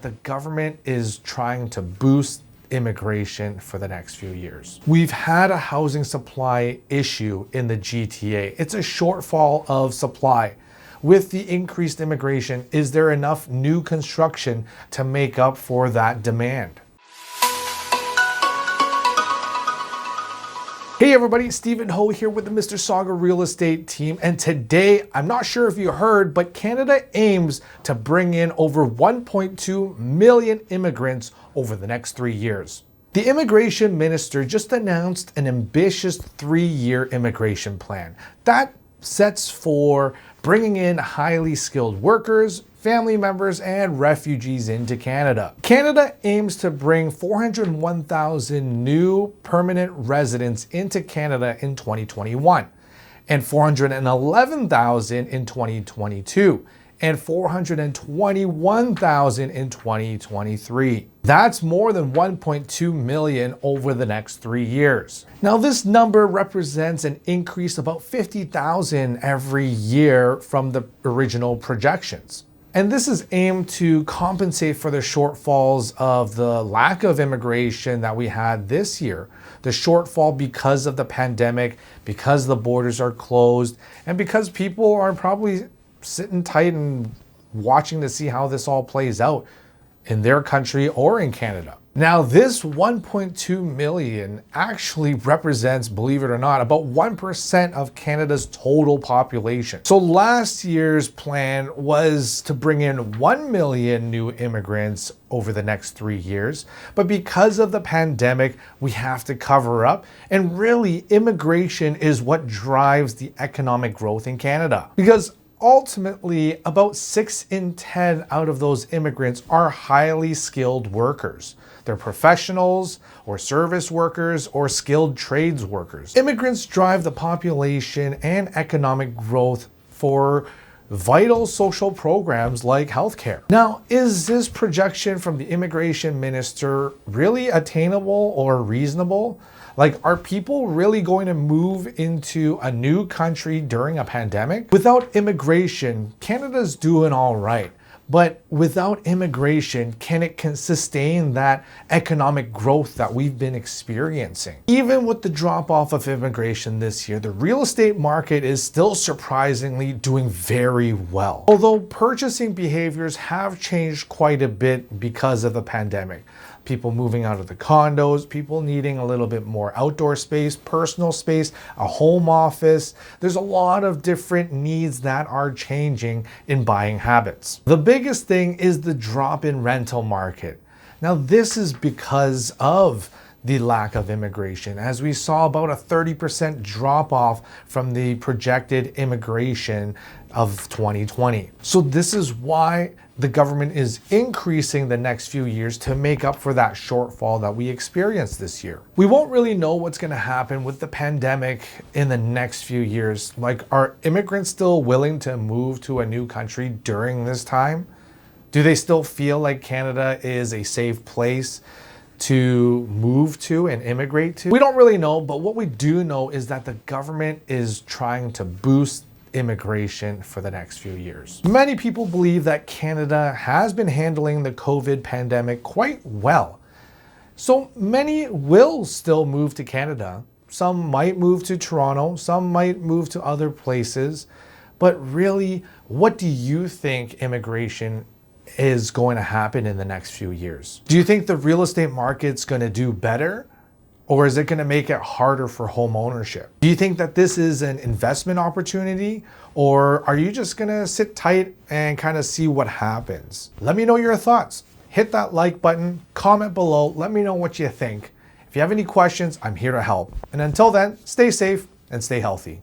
The government is trying to boost immigration for the next few years. We've had a housing supply issue in the GTA. It's a shortfall of supply. With the increased immigration, is there enough new construction to make up for that demand? Hey everybody, Stephen Ho here with the Mister Sauga real estate team. And today, I'm not sure if you heard, but Canada aims to bring in over 1.2 million immigrants over the next 3 years. The immigration minister just announced an ambitious 3-year immigration plan that sets for bringing in highly skilled workers, family members, and refugees into Canada. Canada aims to bring 401,000 new permanent residents into Canada in 2021, and 411,000 in 2022, and 421,000 in 2023. That's more than 1.2 million over the next 3 years. Now, this number represents an increase of about 50,000 every year from the original projections. And this is aimed to compensate for the shortfalls of the lack of immigration that we had this year. The shortfall because of the pandemic, because the borders are closed, and because people are probably sitting tight and watching to see how this all plays out in their country or in Canada. Now, this 1.2 million actually represents, believe it or not, about 1% of Canada's total population. So last year's plan was to bring in 1 million new immigrants over the next 3 years. But because of the pandemic, we have to cover up. And really, immigration is what drives the economic growth in Canada. Because ultimately, about 6 in 10 out of those immigrants are highly skilled workers. They're professionals or service workers or skilled trades workers. Immigrants drive the population and economic growth for vital social programs like healthcare. Now, is this projection from the immigration minister really attainable or reasonable? Like, are people really going to move into a new country during a pandemic? Without immigration, Canada's doing all right. But without immigration, can it sustain that economic growth that we've been experiencing? Even with the drop off of immigration this year, the real estate market is still surprisingly doing very well. Although purchasing behaviors have changed quite a bit because of the pandemic. People moving out of the condos, people needing a little bit more outdoor space, personal space, a home office. There's a lot of different needs that are changing in buying habits. The biggest thing is the drop in rental market. Now, this is because of the lack of immigration, as we saw about a 30% drop off from the projected immigration of 2020. So this is why the government is increasing the next few years to make up for that shortfall that we experienced this year. We won't really know what's going to happen with the pandemic in the next few years. Like, are immigrants still willing to move to a new country during this time? Do they still feel like Canada is a safe place to move to and immigrate to? We don't really know, but what we do know is that the government is trying to boost immigration for the next few years. Many people believe that Canada has been handling the COVID pandemic quite well. So many will still move to Canada. Some might move to Toronto, some might move to other places. But really, what do you think immigration is going to happen in the next few years? Do you think the real estate market's going to do better? Or is it going to make it harder for home ownership? Do you think that this is an investment opportunity? Or are you just going to sit tight and kind of see what happens? Let me know your thoughts. Hit that like button, comment below, let me know what you think. If you have any questions, I'm here to help. And until then, stay safe and stay healthy.